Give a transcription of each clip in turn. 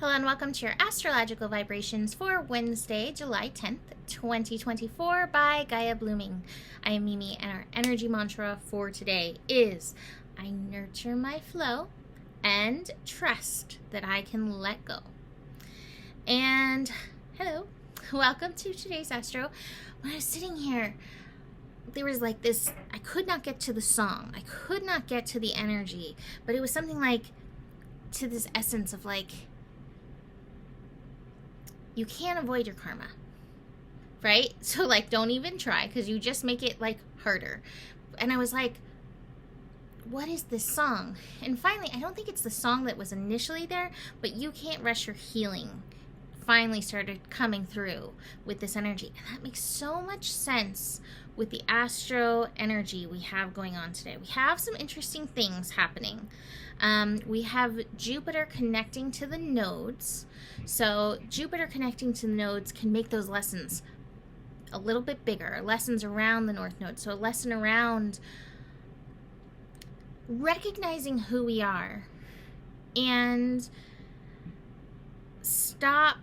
Hello and welcome to your astrological vibrations for Wednesday, July 10th, 2024 by Gaia Blooming. I am Mimi and our energy mantra for today is I nurture my flow and trust that I can let go. And hello, welcome to today's Astro. When I was sitting here, there was like this, I could not get to the song. I could not get to the energy, but it was something like to this essence of like, you can't avoid your karma, right? So like, don't even try because you just make it like harder. And I was like, what is this song? And finally, I don't think it's the song that was initially there, but you can't rush your healing finally started coming through with this energy. And that makes so much sense with the Astro energy we have going on today. We have some interesting things happening. We have Jupiter connecting to the nodes. So Jupiter connecting to the nodes can make those lessons a little bit bigger, lessons around the North Node. So a lesson around recognizing who we are and stop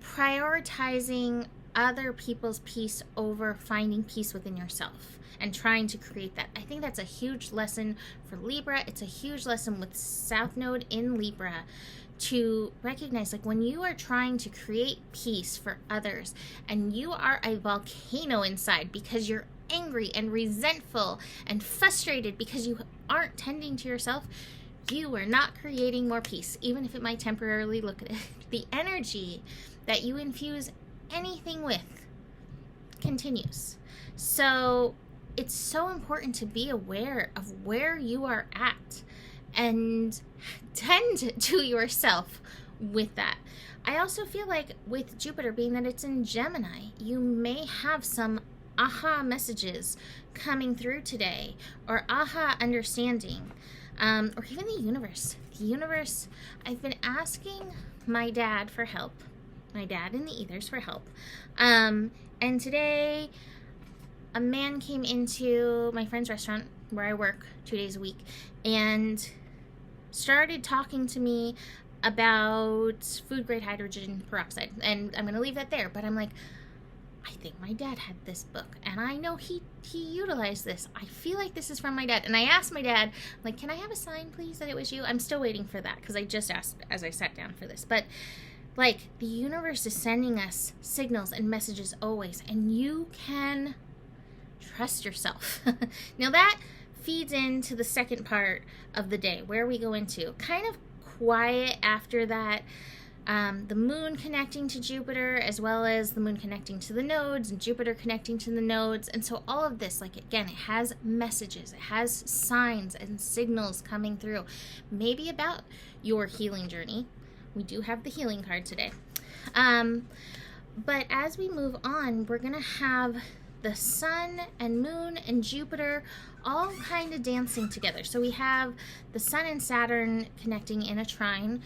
prioritizing other people's peace over finding peace within yourself and trying to create that. I think that's a huge lesson for Libra. It's a huge lesson with South Node in Libra to recognize, like, when you are trying to create peace for others and you are a volcano inside because you're angry and resentful and frustrated because you aren't tending to yourself, you are not creating more peace, even if it might temporarily look at it. The energy that you infuse anything with continues. So it's so important to be aware of where you are at and tend to yourself with that. I also feel like with Jupiter being that it's in Gemini, you may have some aha messages coming through today, or aha understanding, or even the universe. The universe, I've been asking my dad for help, my dad in the ethers for help. And today, a man came into my friend's restaurant where I work 2 days a week and started talking to me about food grade hydrogen peroxide. And I'm going to leave that there, but I'm like, I think my dad had this book, and I know he utilized this. I feel like this is from my dad. And I asked my dad, like, can I have a sign, please, that it was you? I'm still waiting for that because I just asked as I sat down for this. But, like, the universe is sending us signals and messages always, and you can trust yourself. Now, that feeds into the second part of the day, where we go into kind of quiet after that. The moon connecting to Jupiter, as well as the moon connecting to the nodes and Jupiter connecting to the nodes. And so all of this, like, again, it has messages, it has signs and signals coming through, maybe about your healing journey. We do have the healing card today. But as we move on, we're going to have the sun and moon and Jupiter all kind of dancing together. So we have the sun and Saturn connecting in a trine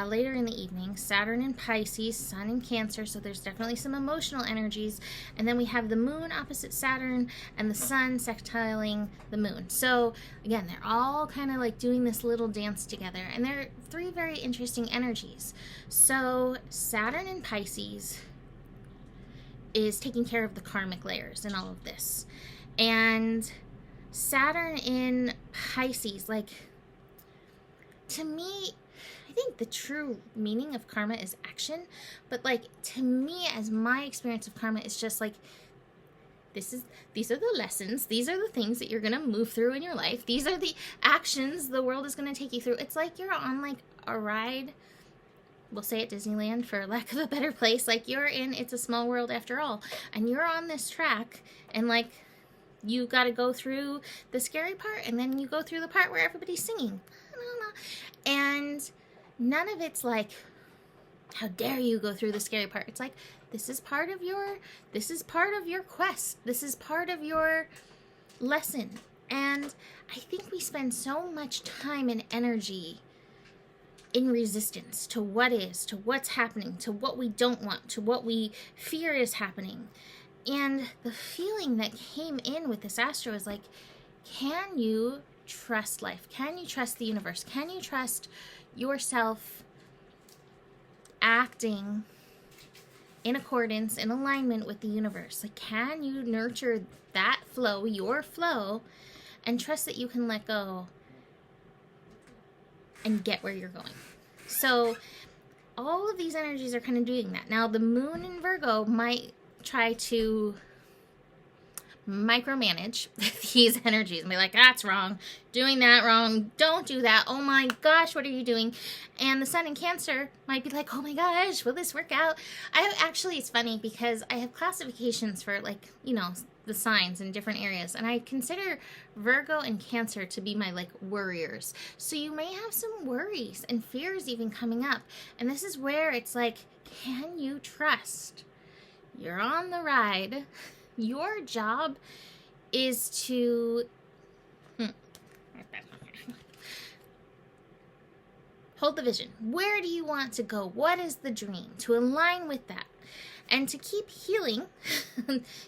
later in the evening. Saturn in Pisces, sun in Cancer, so there's definitely some emotional energies. And then we have the moon opposite Saturn and the sun sextiling the moon. So again, they're all kind of like doing this little dance together, and they're three very interesting energies. So Saturn in Pisces is taking care of the karmic layers and all of this. And Saturn in Pisces, like, to me, I think the true meaning of karma is action. But, like, to me, as my experience of karma is just like, these are the lessons. These are the things that you're going to move through in your life. These are the actions the world is going to take you through. It's like you're on, like, a ride. We'll say at Disneyland, for lack of a better place. Like, you're in It's a Small World after all. And you're on this track, and, like, you got to go through the scary part, and then you go through the part where everybody's singing. And none of it's like, how dare you go through the scary part. It's like, this is part of your quest. This is part of your lesson. And I think we spend so much time and energy in resistance to what is, to what's happening, to what we don't want, to what we fear is happening. And the feeling that came in with this Astro is like, can you trust life? Can you trust the universe? Can you trust yourself acting in accordance, in alignment with the universe? Like, can you nurture that flow, your flow, and trust that you can let go and get where you're going? So all of these energies are kind of doing that. Now, the moon in Virgo might try to micromanage these energies and be like, that's wrong, doing that wrong, don't do that, oh my gosh, what are you doing? And the sun in Cancer might be like, oh my gosh, will this work out? It's funny because I have classifications for, like, you know, the signs in different areas, and I consider Virgo and Cancer to be my, like, worriers. So you may have some worries and fears even coming up, and this is where it's like, can you trust? You're on the ride. Your job is to hold the vision. Where do you want to go? What is the dream? To align with that. And to keep healing,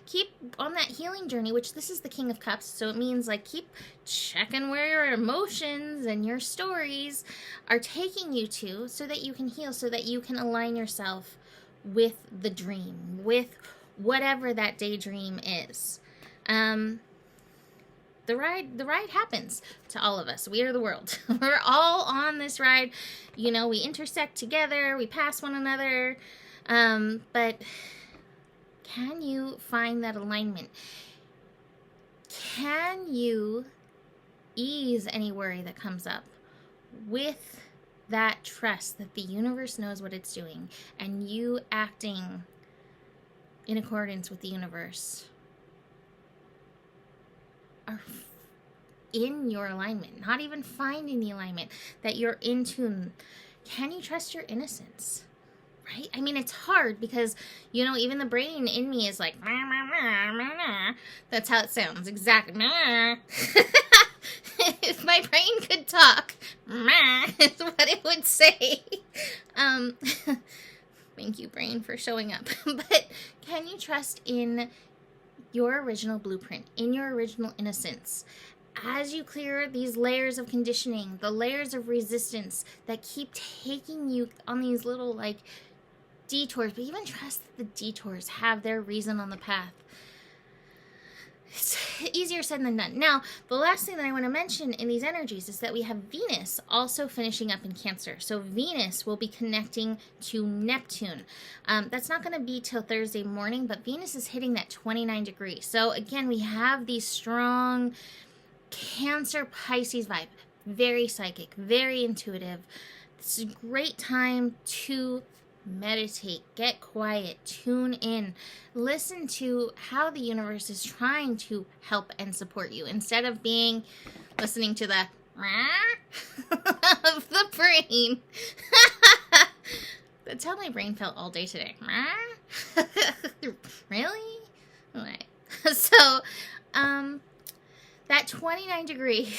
keep on that healing journey, which this is the King of Cups. So it means, like, keep checking where your emotions and your stories are taking you to, so that you can heal, so that you can align yourself with the dream, with whatever that daydream is. The ride happens to all of us. We are the world. We're all on this ride. You know, we intersect together, we pass one another. But can you find that alignment? Can you ease any worry that comes up with that trust that the universe knows what it's doing, and you acting in accordance with the universe are in your alignment, not even finding the alignment, that you're in tune? Can you trust your innocence? Right? I mean, it's hard because, you know, even the brain in me is like, meh, meh, meh, meh, meh. That's how it sounds. Exactly. Meh. If my brain could talk, meh, is what it would say. Thank you, brain, for showing up. But can you trust in your original blueprint, in your original innocence? As you clear these layers of conditioning, the layers of resistance that keep taking you on these little, like, detours, but even trust that the detours have their reason on the path. It's easier said than done. Now, the last thing that I want to mention in these energies is that we have Venus also finishing up in Cancer. So Venus will be connecting to Neptune. That's not going to be till Thursday morning, but Venus is hitting that 29 degrees. So again, we have these strong Cancer Pisces vibe. Very psychic, very intuitive. This is a great time to meditate, get quiet, tune in, listen to how the universe is trying to help and support you, instead of listening to the of the brain. That's how my brain felt all day today. Really? Alright. So, that 29-degree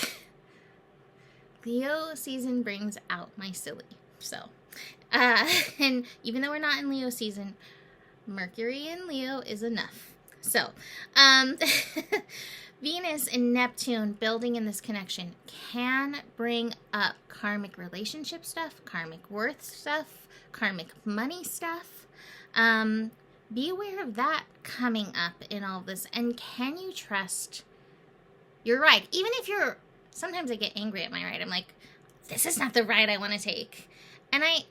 Leo season brings out my silly. So, and even though we're not in Leo season, Mercury in Leo is enough. So, Venus and Neptune building in this connection can bring up karmic relationship stuff, karmic worth stuff, karmic money stuff. Be aware of that coming up in all this. And can you trust your ride? Even if sometimes I get angry at my ride. I'm like, this is not the ride I want to take. And I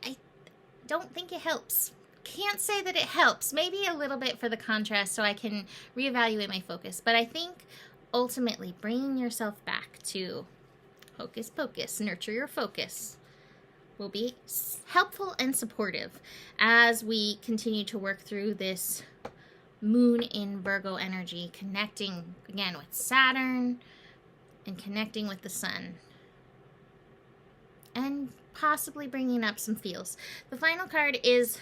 don't think it helps. Can't say that it helps. Maybe a little bit for the contrast so I can reevaluate my focus. But I think ultimately bringing yourself back to hocus pocus, nurture your focus, will be helpful and supportive as we continue to work through this moon in Virgo energy, connecting again with Saturn and connecting with the sun, and possibly bringing up some feels. The final card is,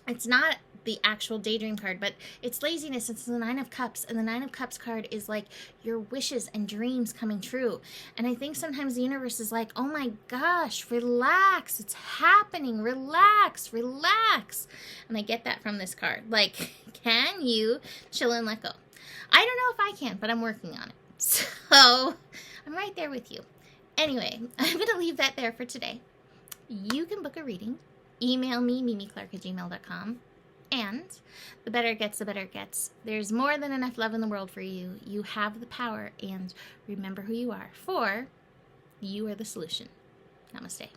it's not the actual daydream card, but it's laziness. It's the Nine of Cups, and the Nine of Cups card is like your wishes and dreams coming true. And I think sometimes the universe is like, oh my gosh, relax, it's happening, relax. And I get that from this card. Like, can you chill and let go? I don't know if I can, but I'm working on it. So I'm right there with you. Anyway, I'm going to leave that there for today. You can book a reading. Email me, mimiclark@gmail.com. And the better it gets, the better it gets. There's more than enough love in the world for you. You have the power, and remember who you are, for you are the solution. Namaste.